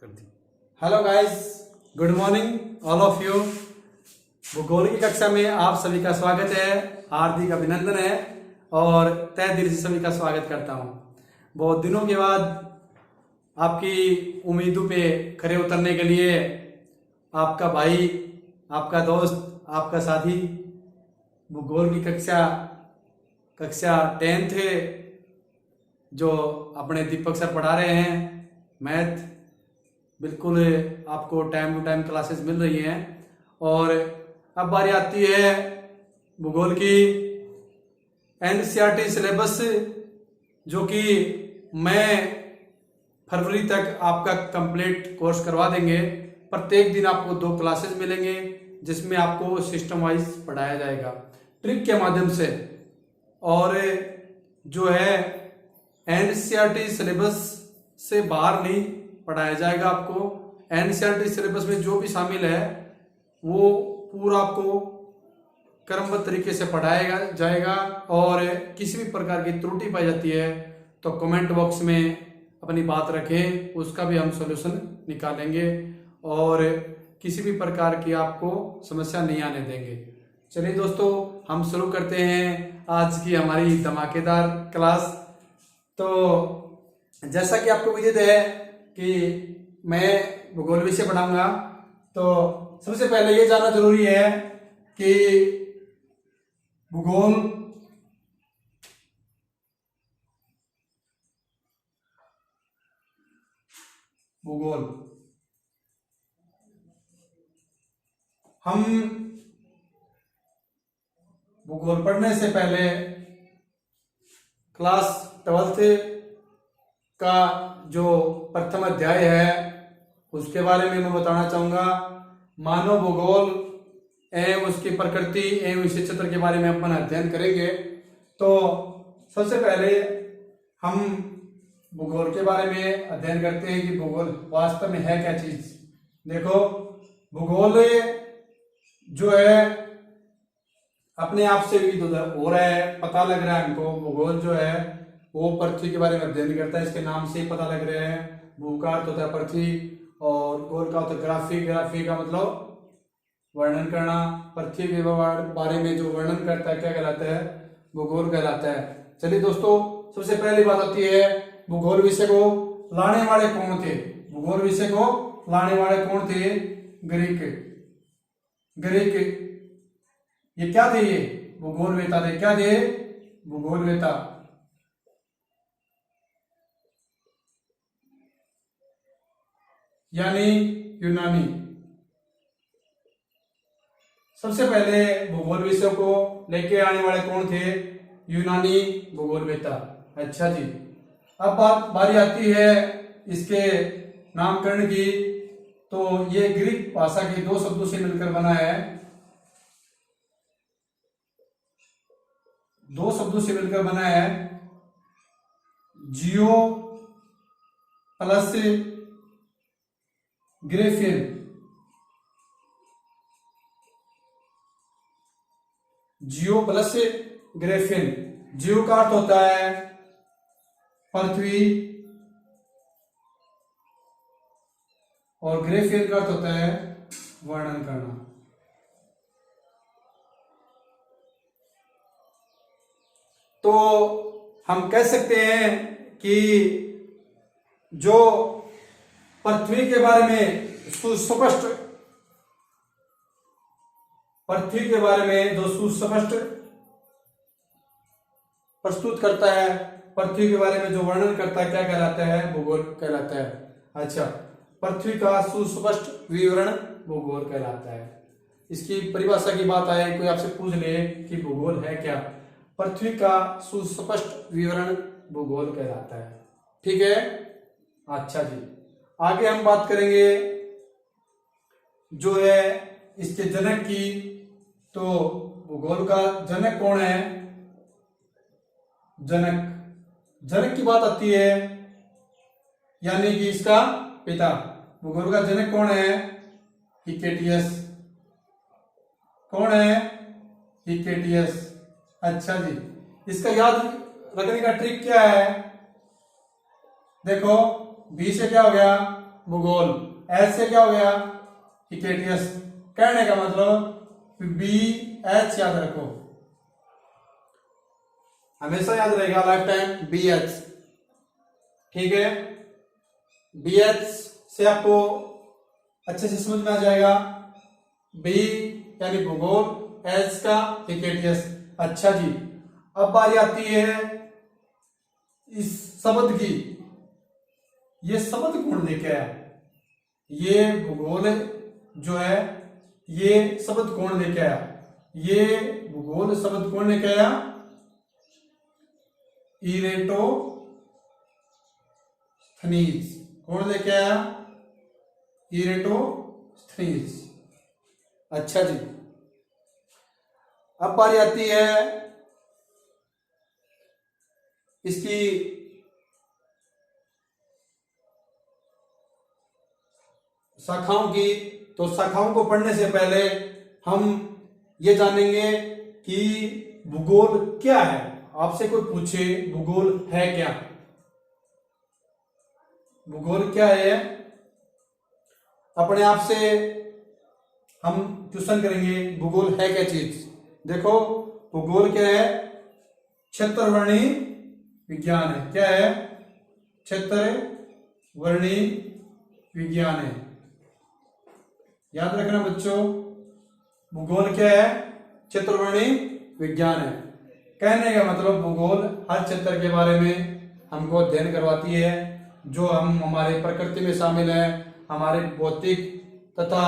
कर दी। Hello guys, good morning all of you. भूगोल की कक्षा में आप सभी का स्वागत है, हार्दिक अभिनंदन है और तहे दिल से सभी का स्वागत करता हूं। बहुत दिनों के बाद आपकी उम्मीदों पे खरे उतरने के लिए आपका भाई, आपका दोस्त, आपका साथी भूगोल की कक्षा 10 थे जो अपने दीपक सर पढ़ा रहे हैं मैथ। बिल्कुल आपको टाइम टू टाइम क्लासेस मिल रही हैं और अब बारी आती है भूगोल की एनसीईआरटी सिलेबस, जो कि मैं फरवरी तक आपका कंप्लीट कोर्स करवा देंगे। प्रत्येक दिन आपको 2 क्लासेस मिलेंगे जिसमें आपको सिस्टम वाइज पढ़ाया जाएगा ट्रिक के माध्यम से। और जो है एनसीईआरटी सिलेबस से बाहर नहीं पढ़ाया जाएगा। आपको एनसीईआरटी सिलेबस में जो भी शामिल है वो पूरा आपको क्रमबद्ध तरीके से पढ़ाया जाएगा और किसी भी प्रकार की त्रुटि पाई जाती है तो कमेंट बॉक्स में अपनी बात रखें, उसका भी हम सॉल्यूशन निकालेंगे और किसी भी प्रकार की आपको समस्या नहीं आने देंगे। चलिए दोस्तों, हम शुरू करते हैं आज की हमारी धमाकेदार क्लास। तो जैसा कि आपको विदित है कि मैं भूगोल विषय पढ़ाऊंगा, तो सबसे पहले ये जानना जरूरी है कि भूगोल हम भूगोल पढ़ने से पहले क्लास 12th का जो प्रथम अध्याय है उसके बारे में मैं बताना चाहूंगा। मानव भूगोल एवं उसकी प्रकृति एवं विषय क्षेत्र के बारे में अपन अध्ययन करेंगे। तो सबसे पहले हम भूगोल के बारे में अध्ययन करते हैं कि भूगोल वास्तव में है क्या चीज। देखो, भूगोल जो है अपने आप से भी हो रहा है, पता लग रहा है हमको। भूगोल जो है वो पृथ्वी के बारे में अध्ययन करता है, इसके नाम से ही पता लग रहा है। भू का अर्थ होता है पृथ्वी और गोल का होता है ग्राफी। ग्राफी का मतलब वर्णन करना। पृथ्वी के बारे में जो वर्णन करता है क्या कहलाता है? भूगोल कहलाता है। चलिए दोस्तों, सबसे पहली बात होती है भूगोल विषय को लाने वाले कौन थे? भूगोल विषय को लाने वाले कौन थे? ग्रीक। ये क्या थे? ये भूगोलवेता थे। क्या थे? भूगोलवेता। यानी यूनानी। सबसे पहले भूगोल विषय को लेके आने वाले कौन थे? यूनानी भूगोलवेता। अच्छा जी, अब बारी आती है इसके नामकरण की। तो ये ग्रीक भाषा के 2 शब्दों से मिलकर बना है। 2 शब्दों से मिलकर बना है, जियो प्लस ग्रेफिन। जियो प्लस ग्रेफिन। जियो का अर्थ होता है पृथ्वी और ग्रेफिन का अर्थ होता है वर्णन करना। तो हम कह सकते हैं कि जो पृथ्वी के बारे में सुस्पष्ट प्रस्तुत करता है, पृथ्वी के बारे में जो वर्णन करता है क्या कहलाता है? भूगोल कहलाता है। अच्छा, पृथ्वी का सुस्पष्ट विवरण भूगोल कहलाता है। इसकी परिभाषा की बात आए, कोई आपसे पूछ ले कि भूगोल है क्या? पृथ्वी का सुस्पष्ट विवरण भूगोल कहलाता है। ठीक है, अच्छा जी। आगे हम बात करेंगे जो है इसके जनक की। तो भूगोल का जनक कौन है? जनक की बात आती है, यानी कि इसका पिता। भूगोल का जनक कौन है? हिकेटियस। कौन है? हिकेटियस। अच्छा जी, इसका याद रखने का ट्रिक क्या है? देखो, बी से क्या हो गया? भूगोल। एच से क्या हो गया, इकेटियस। कहने का मतलब बी एच याद रखो, हमेशा याद रहेगा लाइफ टाइम बी एच। ठीक है, बी एच से आपको अच्छे से समझ में आ जाएगा। बी यानी भूगोल, एच का इकेटियस। अच्छा जी, अब बारी आती है इस शब्द की। ये शब्द कौन लेके आया, ये भूगोल जो है ये शब्द कौन लेके आया, ये भूगोल शब्द कौन लेके आया, इरेटोस्थनीज। कौन लेके आया, इरेटोस्थनीज। अच्छा जी, अब बारी आती है इसकी शाखाओं की। तो शाखाओं को पढ़ने से पहले हम ये जानेंगे कि भूगोल क्या है। आपसे कोई पूछे भूगोल है क्या, भूगोल क्या है, अपने आप से हम क्वेश्चन करेंगे भूगोल है क्या चीज। देखो भूगोल क्या है, क्षेत्रवर्णी विज्ञान है। क्या है, क्षेत्रवर्णी विज्ञान है। याद रखना बच्चों, भूगोल क्या है, क्षेत्रवर्णी विज्ञान है। कहने का मतलब भूगोल हर क्षेत्र के बारे में हमको अध्ययन करवाती है, जो हम हमारे प्रकृति में शामिल है, हमारे भौतिक तथा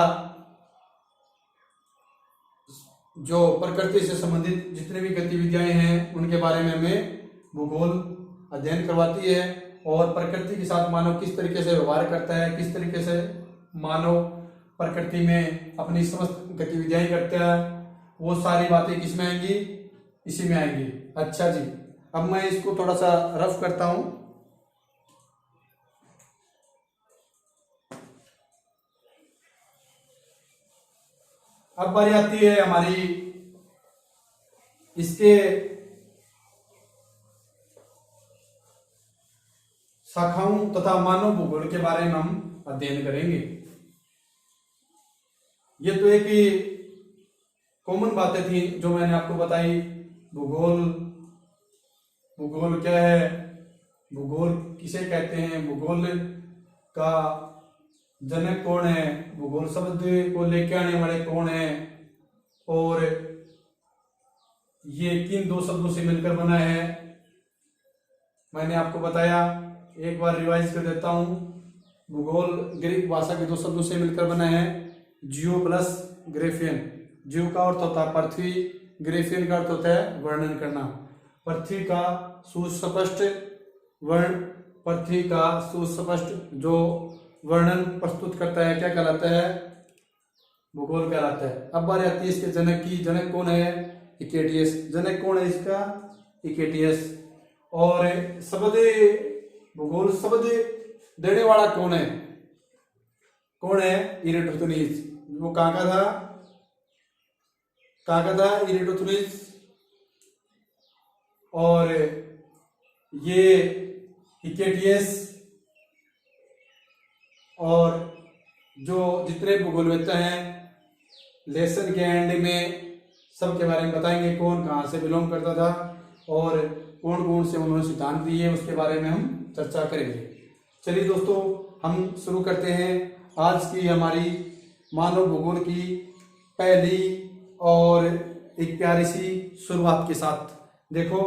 जो प्रकृति से संबंधित जितने भी गतिविधियां हैं उनके बारे में हमें भूगोल अध्ययन करवाती है। और प्रकृति के साथ मानव किस तरीके से व्यवहार करता है, किस तरीके से मानव प्रकृति में अपनी समस्त गतिविधियां करता है, वो सारी बातें किसमें आएंगी, इसी में आएंगी। अच्छा जी, अब मैं इसको थोड़ा सा रफ करता हूं। अब बारी आती है हमारी इसके शाखाओं तथा मानव भूगोल के बारे में हम अध्ययन करेंगे। ये तो एक ही कॉमन बातें थी जो मैंने आपको बताई। भूगोल, भूगोल क्या है, भूगोल किसे कहते हैं, भूगोल का जनक कौन है, भूगोल शब्द को लेकर आने वाले कौन है, और ये किन दो शब्दों से मिलकर बना है, मैंने आपको बताया। एक बार रिवाइज कर देता हूं। भूगोल ग्रीक भाषा के दो शब्दों से मिलकर बना है, जियो प्लस ग्रेफियन। जियो का अर्थ होता है पृथ्वी, ग्रेफियन का अर्थ होता है वर्णन करना। पृथ्वी का सुस्पष्ट वर्ण, पृथ्वी का सुस्पष्ट जो वर्णन प्रस्तुत करता है क्या कहलाता है, भूगोल कहलाता है। अब बारी आती है इसके जनक की। जनक कौन है, इकेटियस। जनक कौन है इसका, इकेटियस। और शब्द भूगोल शब्द देने वाला कौन है, कौन है, इरेटोस्थनीज। वो कहाँ का था, कहाँ का था, इरेटोस्थनीज। और ये इकेटियस और जो जितने भूगोलवेत्ता हैं लेसन के एंड में सबके बारे में बताएंगे, कौन कहाँ से बिलोंग करता था और कौन कौन से उन्होंने सिद्धांत दिए, उसके बारे में हम चर्चा करेंगे। चलिए दोस्तों, हम शुरू करते हैं आज की हमारी मानव भूगोल की पहली और एक प्यारी सी शुरुआत के साथ। देखो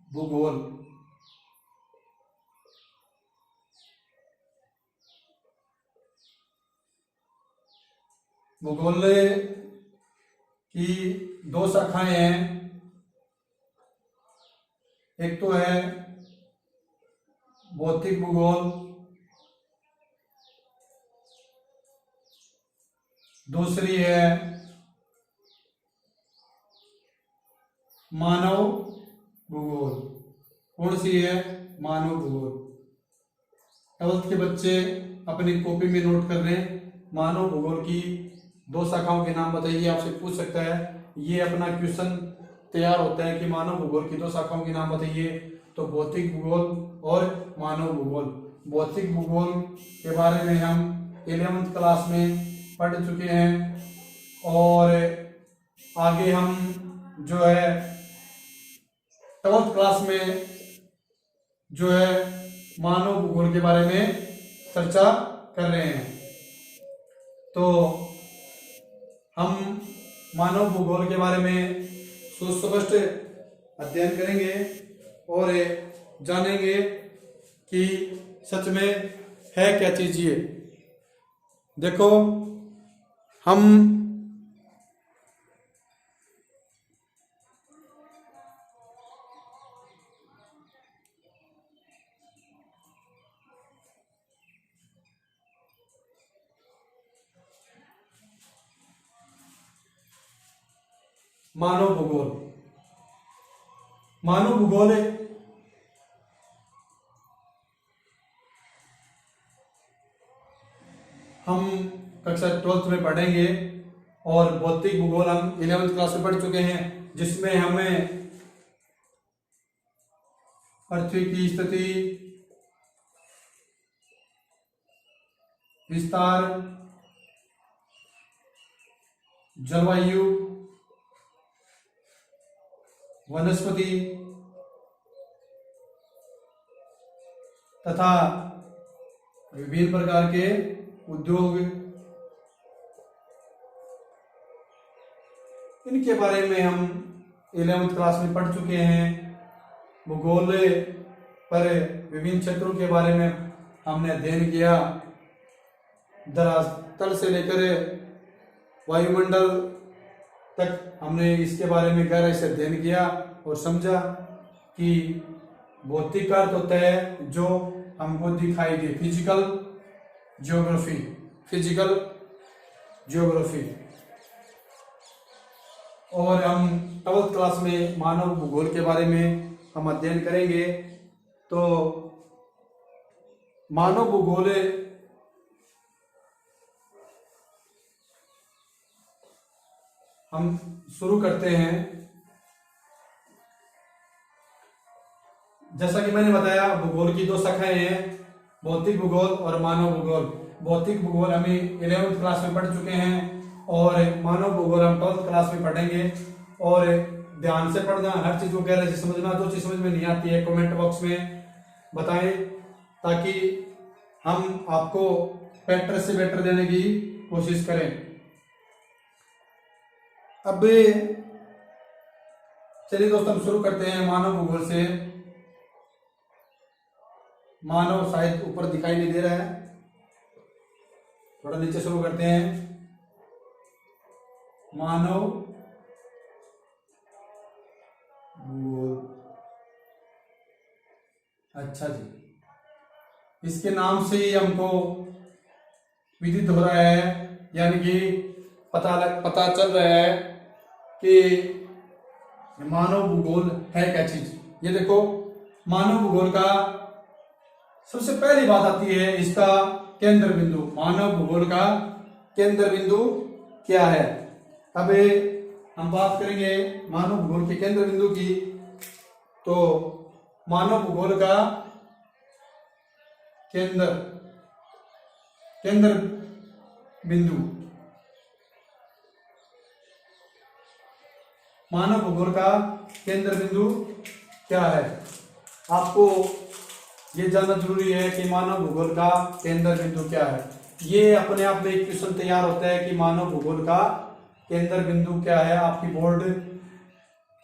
भूगोल, भूगोल की दो शाखाएं हैं। एक तो है भौतिक भूगोल, दूसरी है मानव भूगोल। कौन सी है, मानव भूगोल। 12th के बच्चे अपनी कॉपी में नोट कर रहे हैं। मानव भूगोल की दो शाखाओं के नाम बताइए, आपसे पूछ सकता है। ये अपना क्वेश्चन तैयार होता है कि मानव भूगोल की दो शाखाओं के नाम बताइए, तो भौतिक भूगोल और मानव भूगोल। भौतिक भूगोल के बारे में हम 11वीं क्लास में पढ़ चुके हैं और आगे हम जो है 12वीं क्लास में जो है मानव भूगोल के बारे में चर्चा कर रहे हैं। तो हम मानव भूगोल के बारे में सुस्पष्ट अध्ययन करेंगे और जानेंगे कि सच में है क्या चीज ये। देखो, हम मानव भूगोल हम कक्षा 12th में पढ़ेंगे और भौतिक भूगोल हम 11वीं क्लास में पढ़ चुके हैं, जिसमें हमें पृथ्वी की स्थिति, विस्तार, जलवायु, वनस्पति तथा विभिन्न प्रकार के उद्योग, इनके बारे में हम 11वीं क्लास में पढ़ चुके हैं। भूगोल पर विभिन्न क्षेत्रों के बारे में हमने अध्ययन किया। धरातल से लेकर वायुमंडल तक हमने इसके बारे में गहराई से अध्ययन किया और समझा कि भौतिक अर्थ होता है जो हमको दिखाई दे, फिजिकल ज्योग्राफी। और हम 12th क्लास में मानव भूगोल के बारे में हम अध्ययन करेंगे। तो मानव भूगोल हम शुरू करते हैं। जैसा कि मैंने बताया, भूगोल की दो शाखाएं हैं, भौतिक भूगोल और मानव भूगोल। भौतिक भूगोल हमें 11वीं क्लास में पढ़ चुके हैं और मानव भूगोल हम 12th क्लास में पढ़ेंगे। और ध्यान से पढ़ना, हर चीज को गहराई से समझना। जो चीज समझ में नहीं आती है कमेंट बॉक्स में बताएं, ताकि हम आपको बेटर से बेटर देने की कोशिश करें। अब चलिए दोस्तों, हम शुरू करते हैं मानव भूगोल से। मानव शायद ऊपर दिखाई नहीं दे रहा है, थोड़ा नीचे शुरू करते हैं। मानव भूगोल, अच्छा जी, इसके नाम से ही हमको विदित हो रहा है, यानी कि पता चल रहा है कि मानव भूगोल है क्या चीज। ये देखो, मानव भूगोल का सबसे पहली बात आती है इसका केंद्र बिंदु। मानव भूगोल का केंद्र बिंदु क्या है? अब हम बात करेंगे मानव भूगोल के केंद्र बिंदु की। तो मानव भूगोल का केंद्र बिंदु, मानव भूगोल का केंद्र बिंदु क्या है? आपको ये जानना जरूरी है कि मानव भूगोल का केंद्र बिंदु क्या है। ये अपने आप में एक क्वेश्चन तैयार होता है कि मानव भूगोल का केंद्र बिंदु क्या है। आपकी बोर्ड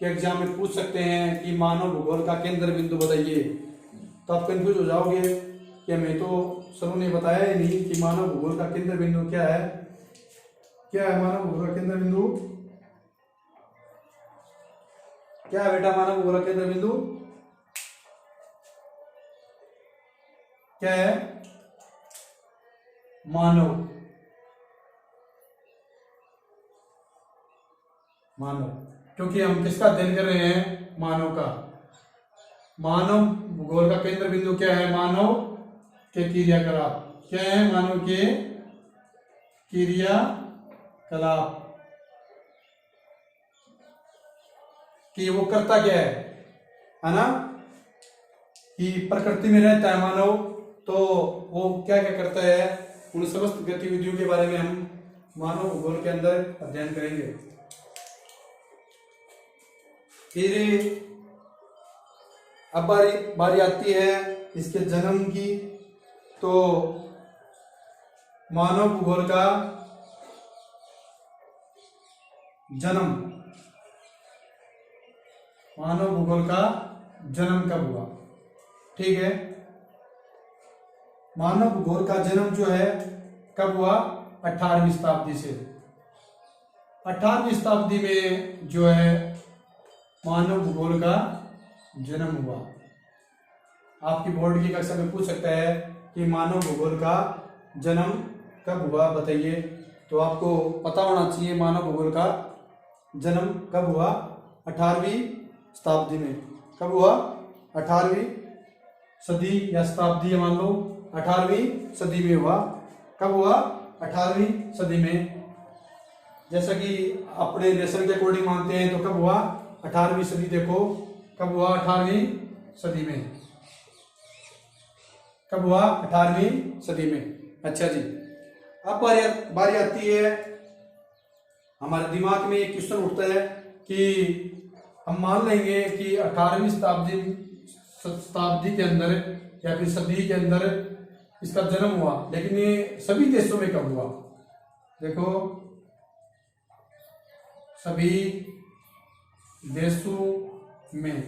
के एग्जाम में पूछ सकते हैं कि मानव भूगोल का केंद्र बिंदु बताइए, तो आप कंफ्यूज हो जाओगे कि मैं तो सर ने बताया ही नहीं कि मानव भूगोल का केंद्र बिंदु क्या है। क्या है मानव भूगोल का केंद्र बिंदु? क्या है बेटा मानव भूगोल का केंद्र बिंदु? क्या है? मानव क्योंकि हम किसका अध्ययन कर रहे हैं? मानव का। मानव भूगोल का केंद्र बिंदु क्या है? मानव के क्रियाकलाप। क्या है? मानव के क्रियाकलाप, कि वो करता क्या है ना, कि प्रकृति में रहता है मानव, तो वो क्या क्या करता है, उन समस्त गतिविधियों के बारे में हम मानव भूगोल के अंदर अध्ययन करेंगे। फिर अब बारी आती है इसके जन्म की। तो मानव भूगोल का जन्म, मानव भूगोल का जन्म कब हुआ? ठीक है, मानव भूगोल का जन्म जो है कब हुआ? 18वीं शताब्दी से। 18वीं शताब्दी में जो है मानव भूगोल का जन्म हुआ। आपकी बोर्ड की कक्षा में पूछ सकता है कि मानव भूगोल का जन्म कब हुआ, बताइए। तो आपको पता होना चाहिए मानव भूगोल का जन्म कब हुआ? 18वीं शताब्दी में। कब हुआ? 18वीं सदी या शताब्दी मान लो, 18वीं सदी में हुआ। कब हुआ? 18वीं सदी में। जैसा कि अपने लेसन के अकॉर्डिंग मानते हैं, तो कब हुआ? 18वीं सदी। देखो कब हुआ? 18वीं सदी में। कब हुआ? 18वीं सदी में। अच्छा जी, अब बारी आती है, हमारे दिमाग में एक क्वेश्चन उठता है कि हम मान लेंगे कि 18वीं शताब्दी के अंदर या फिर सदी के अंदर इसका जन्म हुआ, लेकिन ये सभी देशों में कब हुआ? देखो, सभी देशों में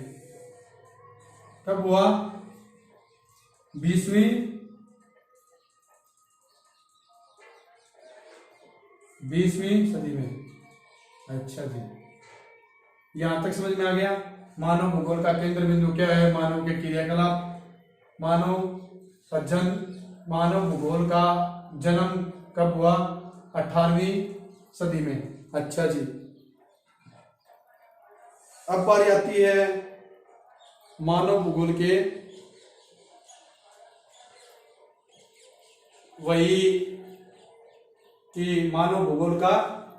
कब हुआ? 20वीं सदी में। अच्छा जी, यहां तक समझ में आ गया। मानव भूगोल का केंद्र बिंदु क्या है? मानव के क्रियाकलाप। मानव भूगोल का जन्म कब हुआ? 18वीं सदी में। अच्छा जी, अब बारी आती है मानव भूगोल के वही कि मानव भूगोल का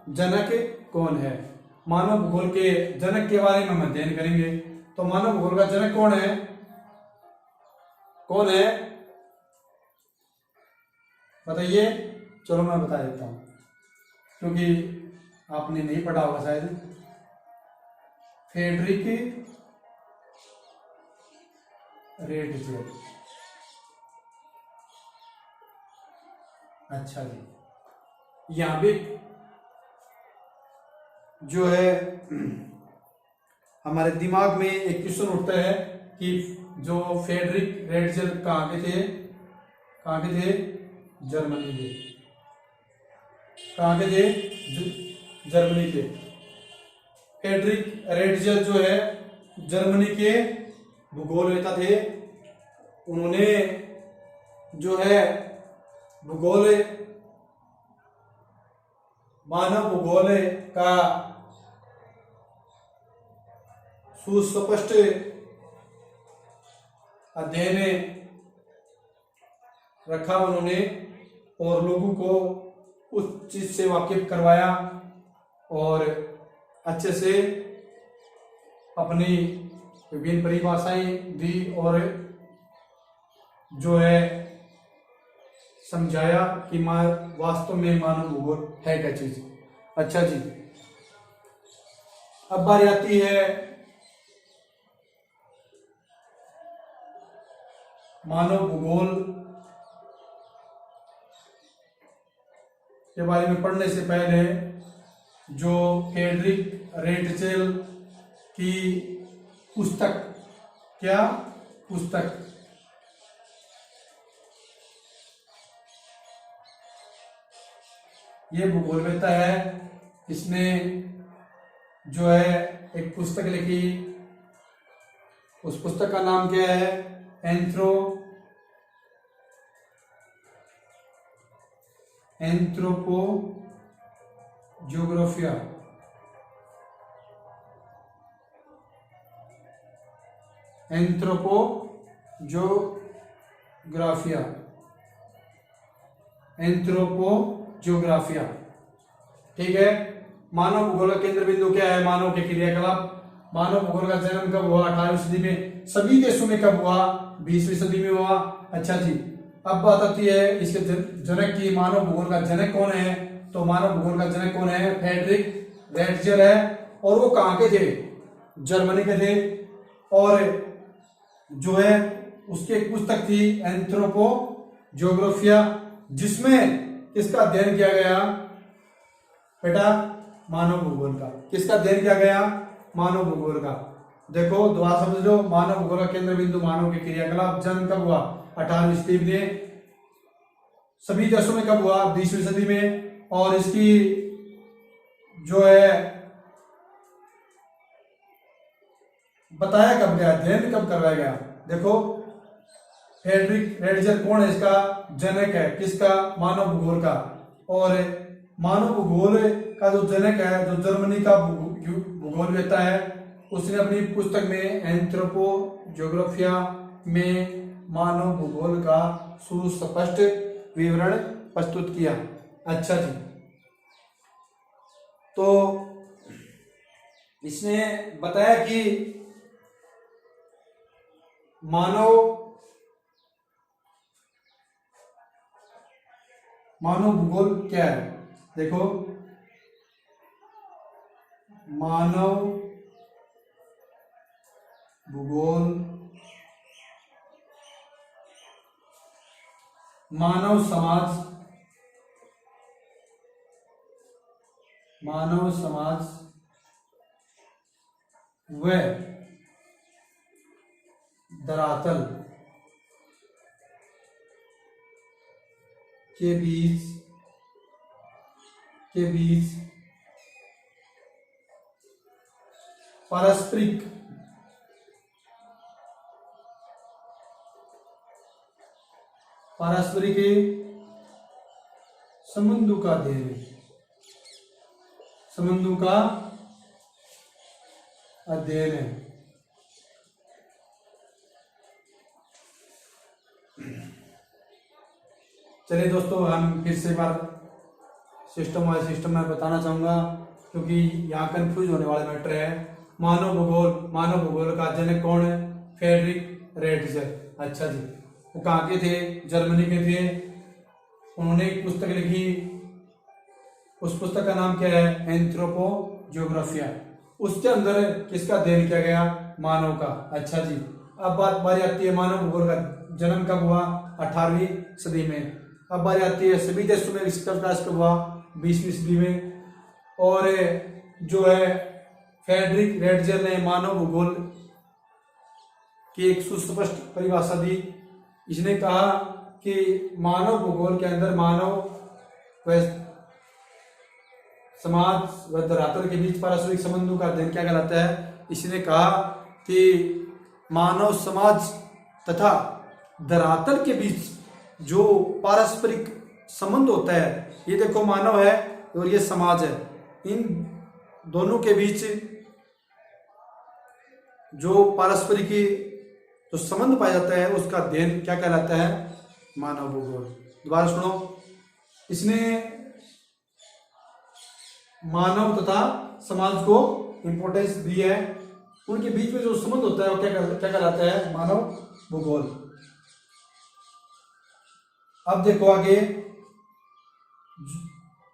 जनक कौन है। मानव भूगोल के जनक के बारे में हम अध्ययन करेंगे। तो मानव भूगोल का जनक कौन है? कौन है बताइए। चलो मैं बता देता हूं, क्योंकि आपने नहीं पढ़ा होगा शायद। Friedrich Ratzel. अच्छा जी, यहां भी जो है हमारे दिमाग में एक क्वेश्चन उठता है कि जो फ्रेडरिक रेटजेल कहाँ के थे? कहाँ के थे? जर्मनी के। कहाँ के थे? जर्मनी के। फ्रेडरिक रेटजेल जो है जर्मनी के भूगोलवेत्ता थे। उन्होंने जो है भूगोल, मानव भूगोल का सुस्पष्ट अध्ययन रखा उन्होंने, और लोगों को उस चीज से वाकिफ करवाया और अच्छे से अपनी विभिन्न परिभाषाएं दी और जो है समझाया कि वास्तव में मानव भूगोल है क्या चीज। अच्छा जी, अब बारी आती है मानव भूगोल के बारे में पढ़ने से पहले जो फ्रेडरिक रेटजेल की पुस्तक, क्या पुस्तक? ये भूगोलवेत्ता है, इसने जो है एक पुस्तक लिखी। उस पुस्तक का नाम क्या है? एंथ्रोपोजियोग्राफिया। एंथ्रोपोजियोग्राफिया। ठीक है। मानव भूगोल का केंद्र बिंदु क्या है? मानव के क्रियाकलाप। मानव भूगोल का जन्म कब हुआ? 18वीं सदी में। सभी देशों में कब हुआ? 20वीं सदी में हुआ। अच्छा जी, अब बात आती है इसके जनक की। मानव भूगोल का जनक कौन है? तो मानव भूगोल का जनक कौन है? फ्रेडरिक रेटजर है। और वो कहाँ के थे? जर्मनी के थे। और जो है उसकी एक पुस्तक थी एंथ्रोपो ज्योग्राफिया, जिसमें किसका अध्ययन किया गया बेटा? मानव भूगोल का। किसका अध्ययन किया गया? मानव भूगोल का। देखो दोबारा समझ लो, मानव भूगोल का केंद्र बिंदु मानव के क्रियाकलाप। जन्म कब हुआ? 18वीं सदी में। सभी देशों में कब हुआ? 20वीं सदी में। और इसकी जो है बताया कब गया, अध्ययन कब करवाया गया? देखो फ्रेडरिक रेटजर कौन है? इसका जनक है। किसका? मानव भूगोल का। और मानव भूगोल का जो जनक है, जो जर्मनी का भूगोल लेता है, उसने अपनी पुस्तक में एंथ्रोपो ज्योग्राफिया में मानव भूगोल का सुस्पष्ट विवरण प्रस्तुत किया। अच्छा जी, तो इसने बताया कि मानव भूगोल क्या है। देखो मानव भूगोल मानव समाज व धरातल के बीच पारस्परिक संबंधों का अध्ययन है। संबंधों का अध्ययन है। चलिए दोस्तों, हम फिर से एक बार सिस्टम में बताना चाहूंगा, क्योंकि यहाँ कंफ्यूज होने वाला मैटर है। मानव भूगोल का जनक कौन है? फ्रेडरिक रेटजर। अच्छा जी, वो कहाँ के थे? जर्मनी के थे। उन्होंने एक पुस्तक लिखी, उस पुस्तक का नाम क्या है? एंथ्रोपो ज्योग्राफिया। उसके अंदर किसका अध्ययन किया गया? मानव का। अच्छा जी, अब बारी आती है मानव भूगोल का जन्म कब हुआ? 18वीं सदी में। अब बारी आती है सभी देशों में इसका विकास कब हुआ? 20वीं सदी में। और जो है फ्रेडरिक रेटजर ने मानव भूगोल की एक सुस्पष्ट परिभाषा दी। इसने कहा कि मानव भूगोल के अंदर मानव व समाज व धरातल के बीच पारस्परिक संबंधों का अध्ययन क्या कहलाता है? इसने कहा कि मानव समाज तथा धरातल के बीच जो पारस्परिक संबंध होता है, ये देखो मानव है और ये समाज है, इन दोनों के बीच जो पारस्परिक जो संबंध पाया जाता है, उसका अध्ययन क्या कहलाता है? मानव भूगोल। दोबारा सुनो, इसने मानव तथा समाज को इंपॉर्टेंस दी है। उनके बीच में जो संबंध होता है वो क्या कहलाता है? मानव भूगोल। अब देखो आगे,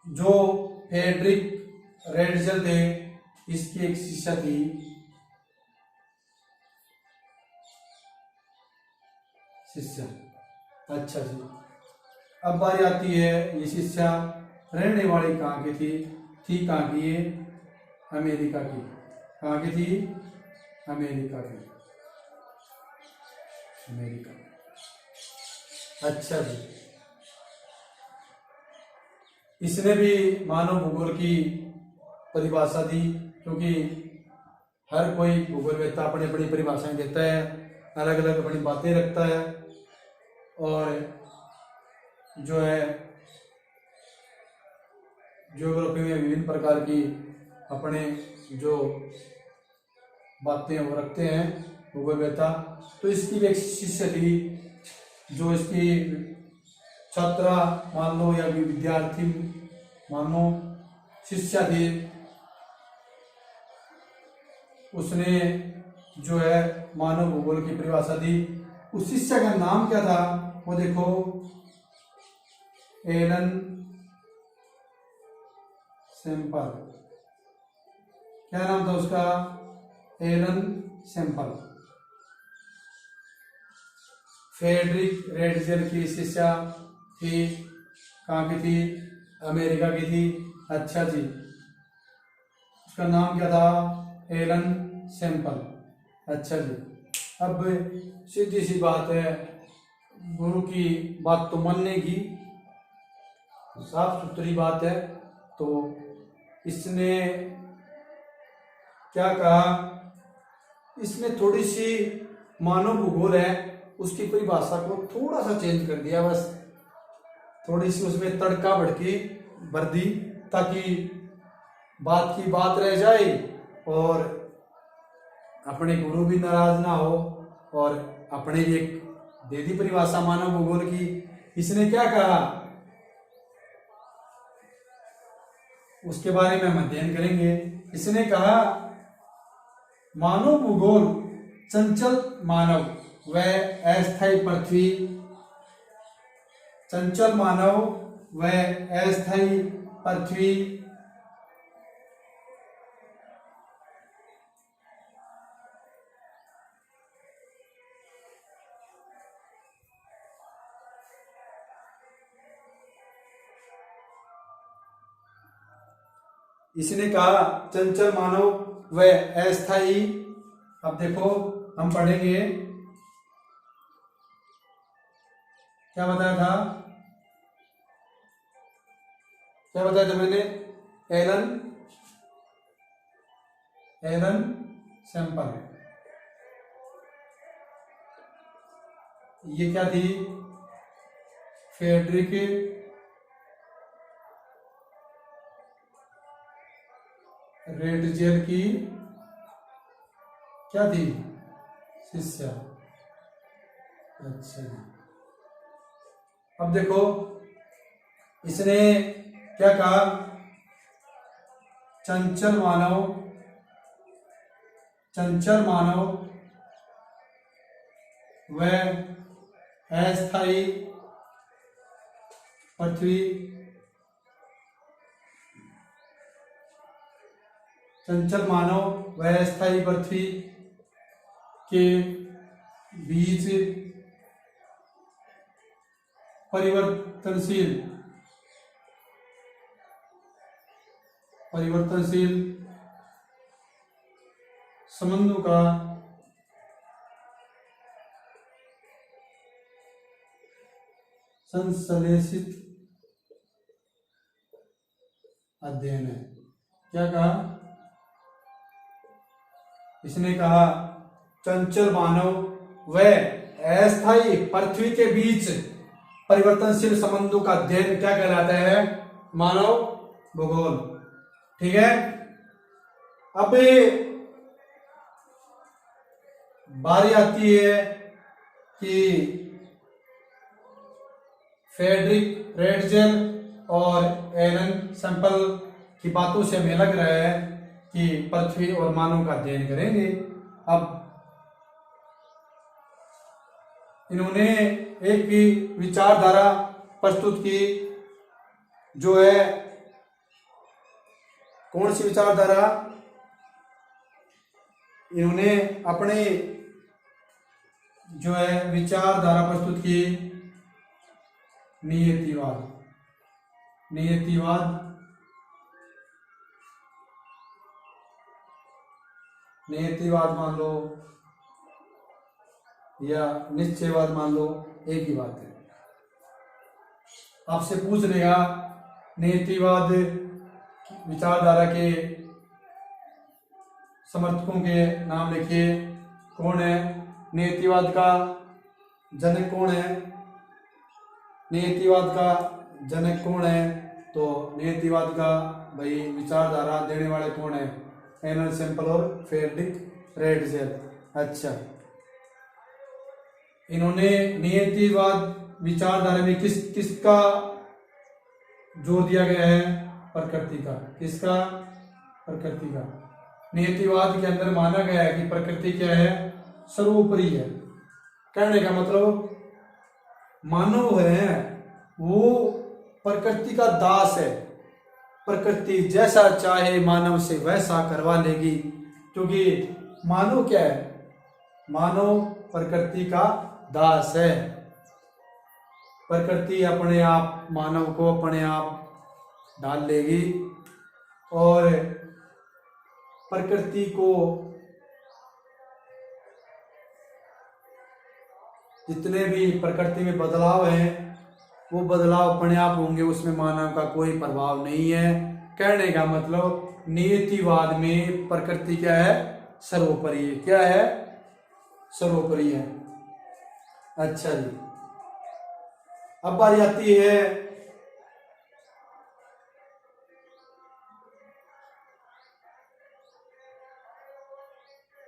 जो फ्रेडरिक रेटजर थे, इसकी एक शिष्या थी अच्छा जी, अब बारी आती है ये शिष्या रहने वाली कहाँ की थी कहाँ की? ये अमेरिका की। कहाँ की थी? अमेरिका की। अच्छा जी, इसने भी मानव भूगोल की परिभाषा दी, क्योंकि हर कोई भूगोलवेत्ता अपनी अपनी परिभाषाएं देता है, अलग अलग अपनी बातें रखता है, और जो है ज्योग्राफी में विभिन्न प्रकार की अपने जो बातें वो रखते हैं भूगोलवेत्ता। तो इसकी भी एक शिष्य थी, जो इसकी छात्रा मान लो या विद्यार्थी मान लो, शिष्या थी। उसने जो है मानव भूगोल की परिभाषा दी, उस शिष्य का नाम क्या था, वो देखो, एलन सैंपल। क्या नाम था उसका, एलन सैंपल। फ्रेडरिक रेटजेल की शिष्या थी, कहाँ की थी, अमेरिका की थी। अच्छा जी, उसका नाम क्या था, एलन सैंपल। अच्छा जी, अब सीधी सी बात है, गुरु की बात तो मानने की, साफ सुथरी बात है। तो इसने क्या कहा, इसने थोड़ी सी मानव भूगोल है उसकी परिभाषा को थोड़ा सा चेंज कर दिया, बस थोड़ी सी उसमें तड़का भड़की भर दी, ताकि बात की बात रह जाए और अपने गुरु भी नाराज ना हो, और अपने भी एक दे दी परिभाषा मानव भूगोल की। इसने क्या कहा उसके बारे में हम अध्ययन करेंगे। इसने कहा मानव भूगोल चंचल मानव व अस्थायी पृथ्वी, चंचल मानव व अस्थायी पृथ्वी, इसने कहा चंचल मानव व अस्थायी। अब देखो हम पढ़ेंगे, क्या बताया था, क्या बताया था मैंने, एलन सैंपल। ये क्या थी, फ्रेडरिक रेटजेल की क्या थी, शिष्या। अच्छा, अब देखो इसने क्या कहा, चंचल मानव व अस्थायी पृथ्वी, चंचल मानव व अस्थायी पृथ्वी के बीच परिवर्तनशील संबंधों का संश्लेषित अध्ययन है। क्या कहा, इसने कहा चंचल मानव व अस्थायी पृथ्वी के बीच परिवर्तनशील संबंधों का अध्ययन क्या कहलाता है, मानव भूगोल। ठीक है, अब बारी आती है कि फ्रेडरिक रेटजेल और एलन सैंपल की बातों से हमें लग रहा है कि पृथ्वी और मानव का अध्ययन करेंगे। अब इन्होंने एक भी विचारधारा प्रस्तुत की, जो है कौन सी विचारधारा, इन्होंने अपने जो है विचारधारा प्रस्तुत की, नियतिवाद मान लो या निश्चयवाद मान लो, एक ही बात है। आपसे पूछ लेगा नियतिवाद विचारधारा के समर्थकों के नाम लिखिए, कौन है, नियतिवाद का जनक कौन है, नियतिवाद का जनक कौन है, तो नियतिवाद का भाई विचारधारा देने वाले कौन है, एलन सैंपल और फ्रेडरिक रेटजेल। अच्छा, इन्होंने नियतिवाद विचारधारा में किसका जोर दिया गया है, प्रकृति का। किसका, प्रकृति का। नियतिवाद के अंदर माना गया है कि प्रकृति क्या है, सर्वोपरि है। कहने का मतलब मानव है वो प्रकृति का दास है, प्रकृति जैसा चाहे मानव से वैसा करवा लेगी, क्योंकि मानव क्या है, मानव प्रकृति का दास है। प्रकृति अपने आप मानव को अपने आप डाल लेगी और प्रकृति को जितने भी प्रकृति में बदलाव हैं वो बदलाव अपने आप होंगे, उसमें मानव का कोई प्रभाव नहीं है। कहने का मतलब नियतिवाद में प्रकृति क्या है, सर्वोपरि है। क्या है, सर्वोपरि है। अच्छा जी, अब बारी आती है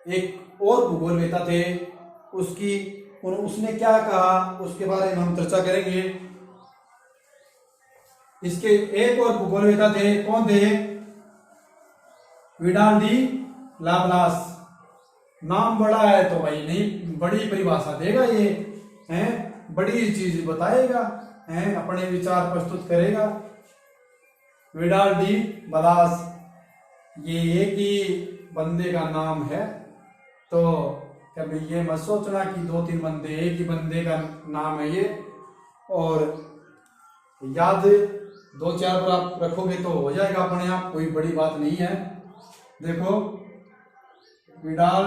एक और भूगोलवेता थे, उसने क्या कहा उसके बारे में हम चर्चा करेंगे। इसके एक और भूगोलवेता थे, कौन थे, विडाल डी लाप्लास। नाम बड़ा है तो भाई नहीं बड़ी परिभाषा देगा, ये है बड़ी चीज बताएगा, है अपने विचार प्रस्तुत करेगा। विडाल डी लाप्लास ये एक ही बंदे का नाम है, तो कभी ये मत सोचना कि 2-3 बंदे, एक ही बंदे का नाम है ये, और याद 2-4 पर आप रखोगे तो हो जाएगा अपने आप, कोई बड़ी बात नहीं है। देखो विडाल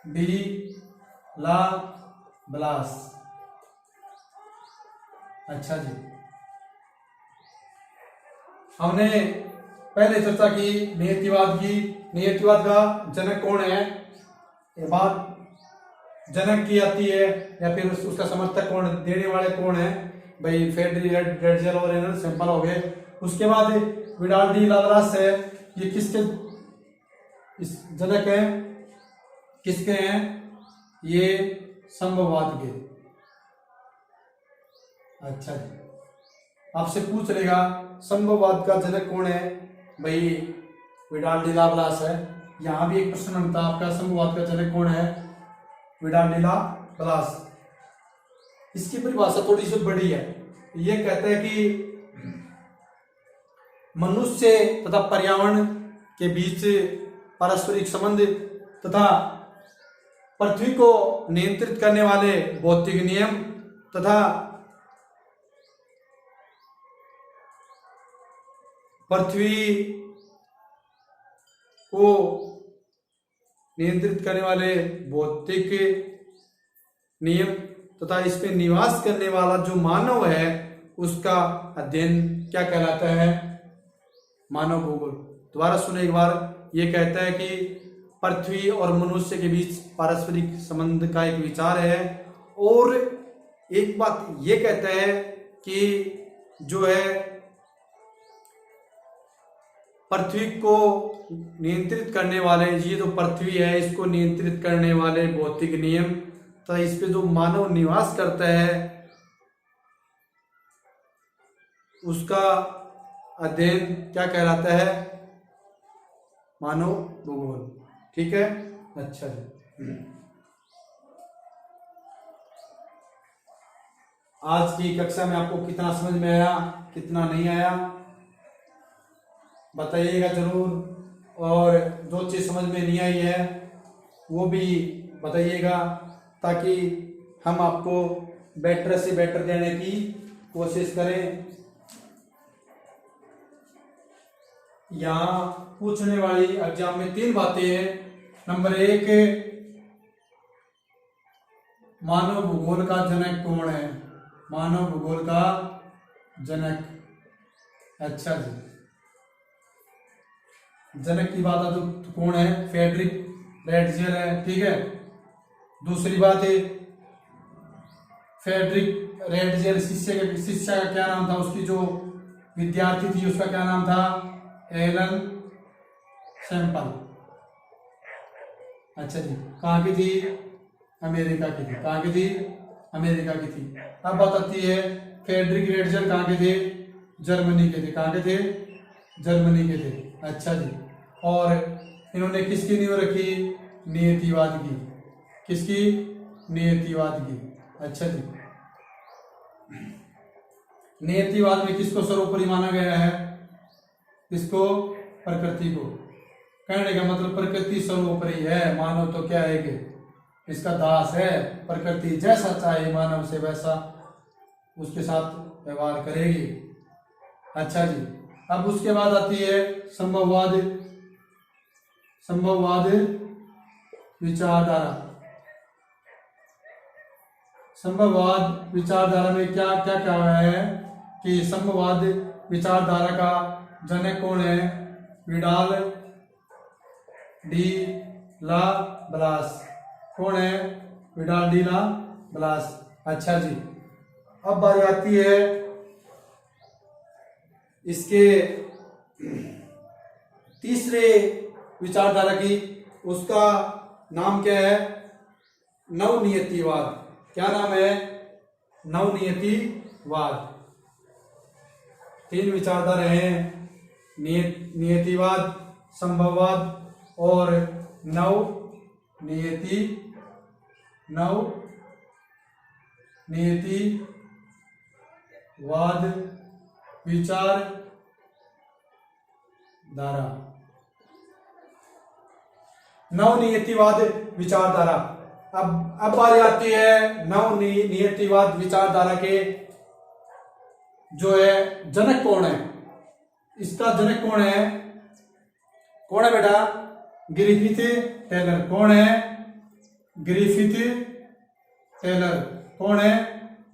डी ला ब्लास। अच्छा जी, हमने पहले चर्चा की नियतिवाद की। नियतिवाद का जनक कौन है, ये बात जनक की आती है, या फिर उसका समर्थक कौन, देने वाले कौन है भाई, फेडरिक रेडजेल और एनल सैंपल हो गए। उसके बाद विडाल डी लाप्लास है, ये किसके इस जनक है, किसके हैं, ये संभववाद के। अच्छा जी, आपसे पूछ लेगा संभववाद का जनक कौन है भाई, विडाल डी लाप्लास है। यहां भी एक प्रश्न बनता है आपका, संभववाद का जनक कौन है, विडाल डी लाप्लास। इसकी परिभाषा थोड़ी सी बड़ी है, ये कहता है कि मनुष्य तथा पर्यावरण के बीच पारस्परिक संबंध तथा पृथ्वी को नियंत्रित करने वाले भौतिक नियम तथा पृथ्वी को नियंत्रित करने वाले भौतिक नियम तथा इस पे निवास करने वाला जो मानव है उसका अध्ययन क्या कहलाता है, मानव भूगोल। दोबारा सुने एक बार, ये कहता है कि पृथ्वी और मनुष्य के बीच पारस्परिक संबंध का एक विचार है, और एक बात ये कहता है कि जो है पृथ्वी को नियंत्रित करने वाले, ये जो पृथ्वी है इसको नियंत्रित करने वाले भौतिक नियम, तो इस पे जो मानव निवास करता है उसका अध्ययन क्या कहलाता है, मानव भूगोल। ठीक है, अच्छा जी। आज की कक्षा में आपको कितना समझ में आया, कितना नहीं आया बताइएगा जरूर, और जो चीज समझ में नहीं आई है वो भी बताइएगा, ताकि हम आपको बेटर से बेटर देने की कोशिश करें। यहाँ पूछने वाली एग्जाम में 3 बातें हैं। नंबर 1, मानव भूगोल का जनक कौन है, मानव भूगोल का जनक। अच्छा जी, जनक की बात है तो कौन है, फेडरिक रेडजेल है। ठीक है, दूसरी बात है फेडरिक रेडजेल शिष्य का क्या नाम था, उसकी जो विद्यार्थी थी उसका क्या नाम था, एलन सैंपल। अच्छा जी, कहाँ की थी, अमेरिका की थी। कहाँ की थी, अमेरिका की थी। अब बात आती है फेडरिक रेडजेल कहाँ के थे, जर्मनी के थे। कहाँ के थे, जर्मनी के थे। अच्छा जी, और इन्होंने किसकी नींव रखी, नियतिवाद की। किसकी, नियतिवाद की। अच्छा जी, नियतिवाद में किसको सर्वोपरि माना गया है? किसको? प्रकृति को। कहने का मतलब प्रकृति सर्वोपरि है, मानव तो क्या है कि इसका दास है। प्रकृति जैसा चाहे मानव से वैसा उसके साथ व्यवहार करेगी। अच्छा जी, अब उसके बाद आती है संभववाद। संभववाद विचारधारा। संभववाद विचारधारा में क्या क्या कहा है कि संभववाद विचारधारा का जनक कौन है? विडाल डी ला ब्लास। कौन है? विडाल डी ला ब्लास। अच्छा जी, अब बारी आती है इसके तीसरे विचारधारा की। उसका नाम क्या है? नवनियतिवाद। क्या नाम है? नवनियतिवाद। तीन विचारधारा हैं, नियतिवाद, संभववाद और नवनियतिवाद विचारधारा। नवनियतिवाद विचारधारा। अब बारी आती है नवनियतिवाद विचारधारा के जो है जनक कौन है? इसका जनक कौन है? कौन है बेटा? Griffith Taylor. कौन है? Griffith Taylor. कौन है?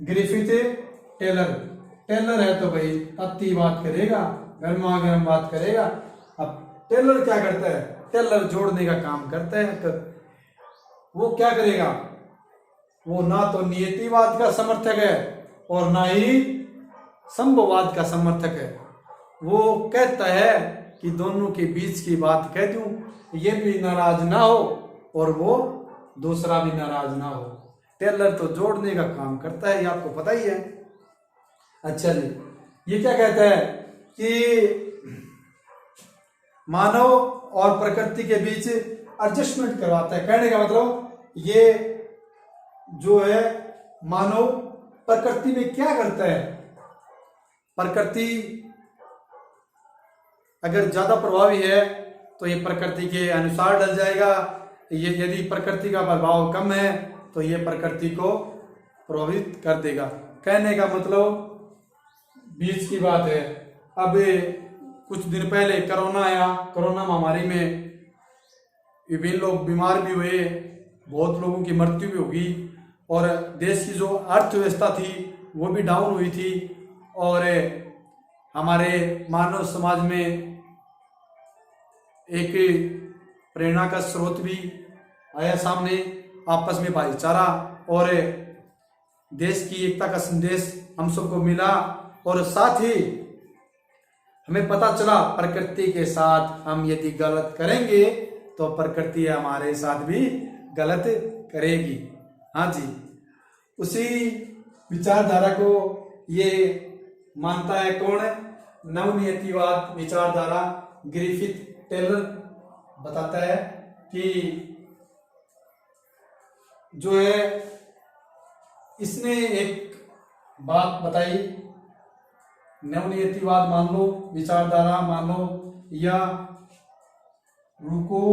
Griffith Taylor. टेलर है तो भाई अति बात करेगा, गर्मा गर्म बात करेगा। अब टेलर क्या करता है? टेलर जोड़ने का काम करता है। तो वो क्या करेगा? वो ना तो नियतिवाद का समर्थक है और ना ही संभववाद का समर्थक है। वो कहता है कि दोनों के बीच की बात कह दूं, ये भी नाराज ना हो और वो दूसरा भी नाराज ना हो। टेलर तो जोड़ने का काम करता है, ये आपको पता ही है। अच्छा जी, ये क्या कहता है कि मानव और प्रकृति के बीच एडजस्टमेंट करवाता है। कहने का मतलब ये जो है मानव प्रकृति में क्या करता है? प्रकृति अगर ज्यादा प्रभावी है तो ये प्रकृति के अनुसार ढल जाएगा। ये यदि प्रकृति का प्रभाव कम है तो ये प्रकृति को प्रभावित कर देगा। कहने का मतलब बीच की बात है। अब कुछ दिन पहले कोरोना आया। कोरोना महामारी में विभिन्न लोग बीमार भी हुए, बहुत लोगों की मृत्यु भी होगी और देश की जो अर्थव्यवस्था थी वो भी डाउन हुई थी। और हमारे मानव समाज में एक प्रेरणा का स्रोत भी आया सामने, आपस में भाईचारा और देश की एकता का संदेश हम सबको मिला। और साथ ही हमें पता चला प्रकृति के साथ हम यदि गलत करेंगे तो प्रकृति हमारे साथ भी गलत करेगी। हाँ जी, उसी विचारधारा को ये मानता है कौन? नवनियतिवाद विचारधारा। ग्रिफिथ टेलर बताता है कि जो है इसने एक बात बताई, नवनियतिवाद मान लो, विचारधारा मान लो या रुको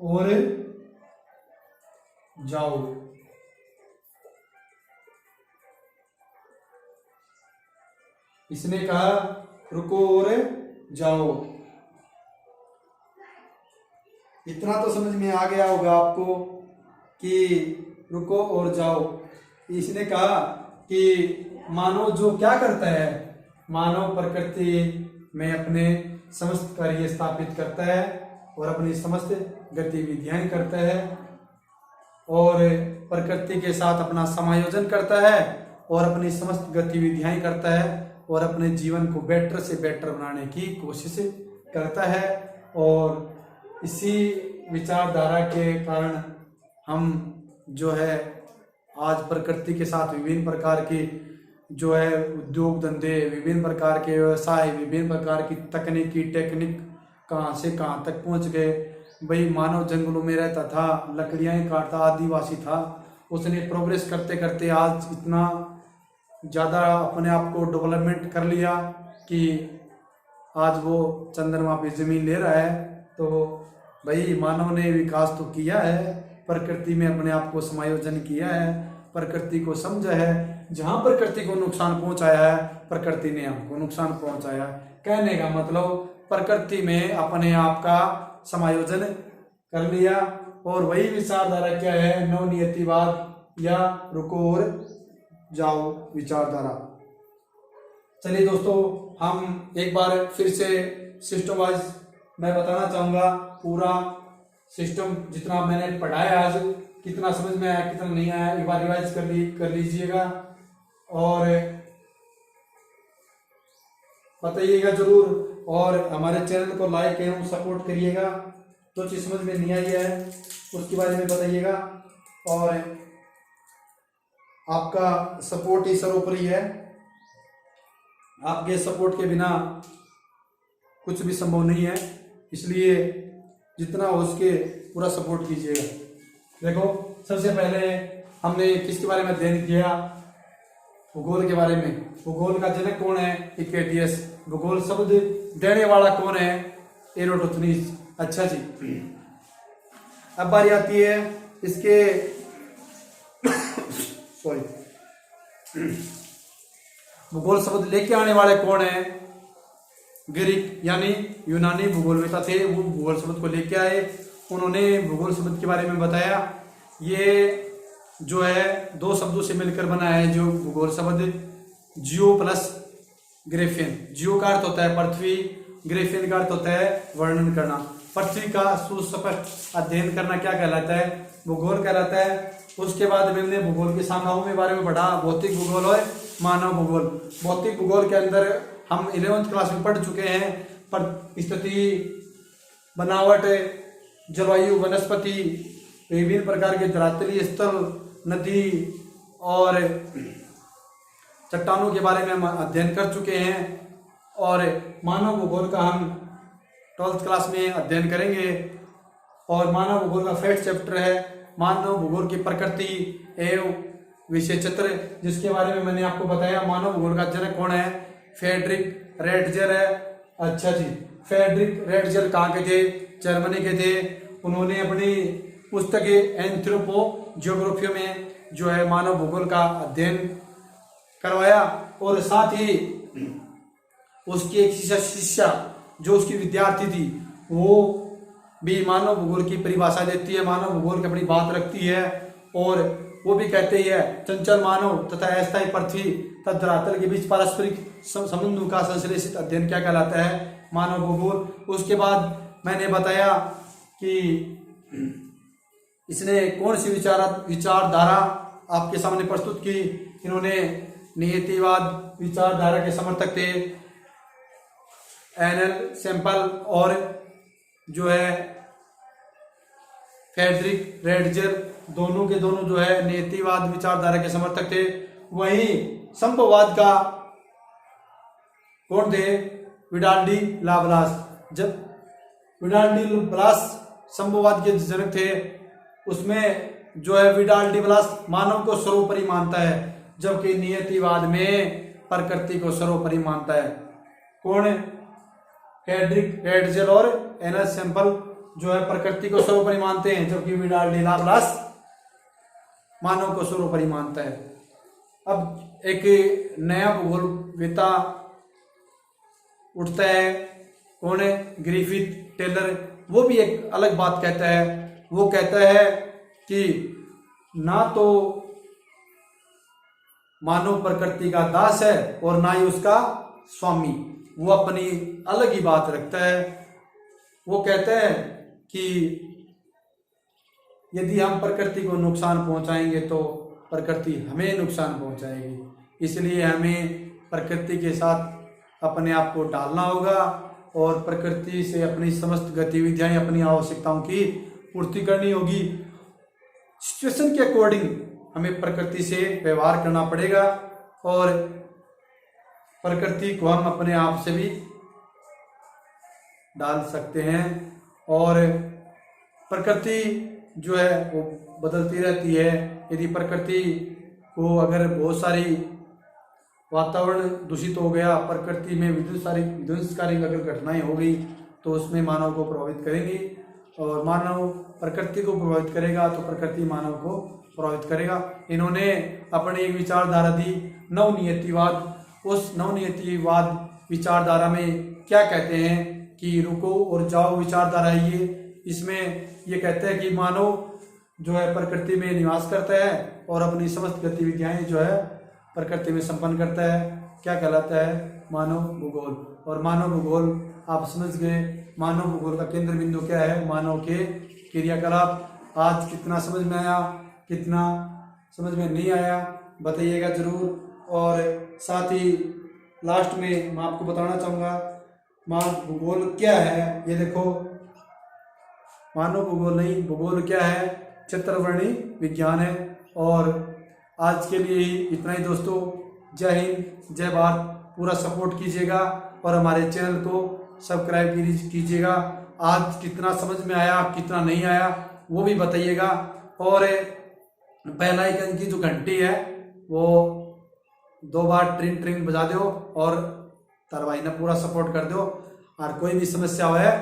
और जाओ। इसने कहा रुको और जाओ। इतना तो समझ में आ गया होगा आपको कि रुको और जाओ। इसने कहा कि मानव जो क्या करता है, मानव प्रकृति में अपने समस्त कार्य स्थापित करता है और अपनी समस्त गतिविधियां करता है और प्रकृति के साथ अपना समायोजन करता है और अपनी समस्त गतिविधियां करता है और अपने जीवन को बेटर से बेटर बनाने की कोशिश करता है। और इसी विचारधारा के कारण हम जो है आज प्रकृति के साथ विभिन्न प्रकार की जो है उद्योग धंधे, विभिन्न प्रकार के व्यवसाय, विभिन्न प्रकार की तकनीकी टेक्निक कहाँ से कहाँ तक पहुँच गए। भाई मानव जंगलों में रहता था, लकड़ियाँ काटता, आदिवासी था, उसने प्रोग्रेस करते करते आज इतना ज़्यादा अपने आप को डेवलपमेंट कर लिया कि आज वो चंद्रमा पे जमीन ले रहा है। तो भाई मानव ने विकास तो किया है, प्रकृति में अपने आप को समायोजन किया है, प्रकृति को समझा है। जहाँ प्रकृति को नुकसान पहुंचाया है, प्रकृति ने हमको नुकसान पहुंचाया है। कहने का मतलब प्रकृति में अपने आप का समायोजन कर लिया। और वही विचारधारा क्या है, नवनियतिवाद या रुको और जाओ विचारधारा। चलिए दोस्तों, हम एक बार फिर से सिस्टम वाइज मैं बताना चाहूँगा पूरा सिस्टम जितना मैंने पढ़ाया आज, कितना समझ में आया कितना नहीं आया, एक बार रिवाइज कर लीजिएगा और बताइएगा जरूर। और हमारे चैनल को लाइक एवं सपोर्ट करिएगा। जो चीज़ समझ में नहीं आई है उसके बारे में बताइएगा। और आपका सपोर्ट ही सर्वोपरि है, आपके सपोर्ट के बिना कुछ भी संभव नहीं है, इसलिए जितना हो सके पूरा सपोर्ट कीजिएगा। देखो, सबसे पहले हमने किसके बारे में अध्ययन किया, भूगोल के बारे में। भूगोल का जनक कौन है, हिप्पार्क्राटस। भूगोल शब्द देने वाला कौन है, एरोडोथनीस। अच्छा जी, अब बारी आती है इसके सॉरी भूगोल शब्द लेके आने वाले कौन है, ग्रीक यानी यूनानी भूगोलवेता थे, वो भूगोल शब्द को लेके आए। उन्होंने भूगोल शब्द के बारे में बताया। ये जो है दो शब्दों से मिलकर बना है जो भूगोल शब्द, जियो प्लस ग्रेफियन। जियो का अर्थ होता है पृथ्वी, ग्रेफियन का अर्थ होता है वर्णन करना। पृथ्वी का सुस्पष्ट अध्ययन करना क्या कहलाता है, भूगोल कहलाता है। उसके बाद हमने भूगोल की शाखाओं के बारे में पढ़ा, भौतिक भूगोल और मानव भूगोल। भौतिक भूगोल के अंदर हम 11वीं क्लास में पढ़ चुके हैं, पर स्थिति, बनावट, जलवायु, वनस्पति, विभिन्न प्रकार के धरातलीय स्थल, नदी और चट्टानों के बारे में हम अध्ययन कर चुके हैं। और मानव भूगोल का हम 12th क्लास में अध्ययन करेंगे। और मानव भूगोल का फर्स्ट चैप्टर है मानव भूगोल की प्रकृति एवं विषय चित्र, जिसके बारे में मैंने आपको बताया। मानव भूगोल का जनक कौन है, फ्रेडरिक रेटजर है। अच्छा जी, फ्रेडरिक रेटजर कहाँ के थे, जर्मनी के थे। उन्होंने अपनी पुस्तक एंथ्रोपो जियोग्राफी में जो है मानव भूगोल का अध्ययन करवाया। और साथ ही उसकी एक शिष्या जो उसकी विद्यार्थी थी, वो भी मानव भूगोल की परिभाषा देती है, मानव भूगोल की अपनी बात रखती है। और वो भी कहते ही है चंचल मानव तथा अस्थायी पृथ्वी तथा धरातल के बीच पारस्परिक संबंधों का संश्लेषित अध्ययन क्या कहलाता है, मानव भूगोल। उसके बाद मैंने बताया कि इसने कौन सी विचारधारा आपके सामने प्रस्तुत की। इन्होंने नियतिवाद विचारधारा के समर्थक थे, एनएल सैंपल और जो है फ्रेडरिक रेटजर, दोनों के दोनों जो है नियतिवाद विचारधारा के समर्थक थे। वहीं संभववाद का कौन थे, विडाल डी लाप्लास। जब विडाल डी लाप्लास संभववाद के जनक थे, उसमें जो है विडाल डी लाप्लास मानव को सर्वोपरि मानता है, जबकि नियतिवाद में प्रकृति को सर्वोपरि मानता है। कौन, फ्रेडरिक रेटजर और एनएल सैंपल जो है प्रकृति को सर्वोपरि मानते हैं, जबकि विडाल डी लाप्लास मानव को सर्वोपरि मानता है। अब एक नया भूगोलवेता उठता है, कौन है, ग्रिफिथ टेलर। वो भी एक अलग बात कहता है। वो कहता है कि ना तो मानव प्रकृति का दास है और ना ही उसका स्वामी। वो अपनी अलग ही बात रखता है। वो कहता है कि यदि हम प्रकृति को नुकसान पहुंचाएंगे तो प्रकृति हमें नुकसान पहुंचाएगी। इसलिए हमें प्रकृति के साथ अपने आप को डालना होगा और प्रकृति से अपनी समस्त गतिविधियां, अपनी आवश्यकताओं की पूर्ति करनी होगी। सिचुएशन के अकॉर्डिंग हमें प्रकृति से व्यवहार करना पड़ेगा और प्रकृति को हम अपने आप से भी डाल सकते हैं। और प्रकृति जो है वो बदलती रहती है। यदि प्रकृति को अगर बहुत सारी वातावरण दूषित हो गया, प्रकृति में विध्वंसकारी अगर घटनाएं हो गई तो उसमें मानव को प्रभावित करेंगी, और मानव प्रकृति को प्रभावित करेगा तो प्रकृति मानव को प्रभावित करेगा। इन्होंने अपनी एक विचारधारा दी नवनियतिवाद। उस नवनियतिवाद विचारधारा में क्या कहते हैं कि रुको और जाओ विचारधारा ये, इसमें ये कहते हैं कि मानव जो है प्रकृति में निवास करता है और अपनी समस्त गतिविधियां जो है प्रकृति में संपन्न करता है। क्या कहलाता है? मानव भूगोल। और मानव भूगोल आप समझ गए। मानव भूगोल का केंद्र बिंदु क्या है? मानव के क्रियाकलाप। आज कितना समझ में आया, कितना समझ में नहीं आया बताइएगा जरूर। और साथ ही लास्ट में मैं आपको बताना चाहूँगा मानव भूगोल क्या है। ये देखो, मानव भूगोल नहीं, भूगोल क्या है? चित्रवर्णी विज्ञान है। और आज के लिए इतना ही दोस्तों। जय हिंद, जय भारत। पूरा सपोर्ट कीजिएगा और हमारे चैनल को सब्सक्राइब कीजिएगा। आज कितना समझ में आया, कितना नहीं आया वो भी बताइएगा। और बेल आइकन की जो घंटी है वो 2 बार ट्रिंग ट्रिंग बजा दो और तार भाई ने पूरा सपोर्ट कर दो। और कोई भी समस्या हो है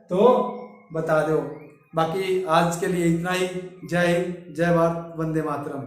तो बता दो। बाकी आज के लिए इतना ही। जय हिंद, जय भारत, वंदे मातरम।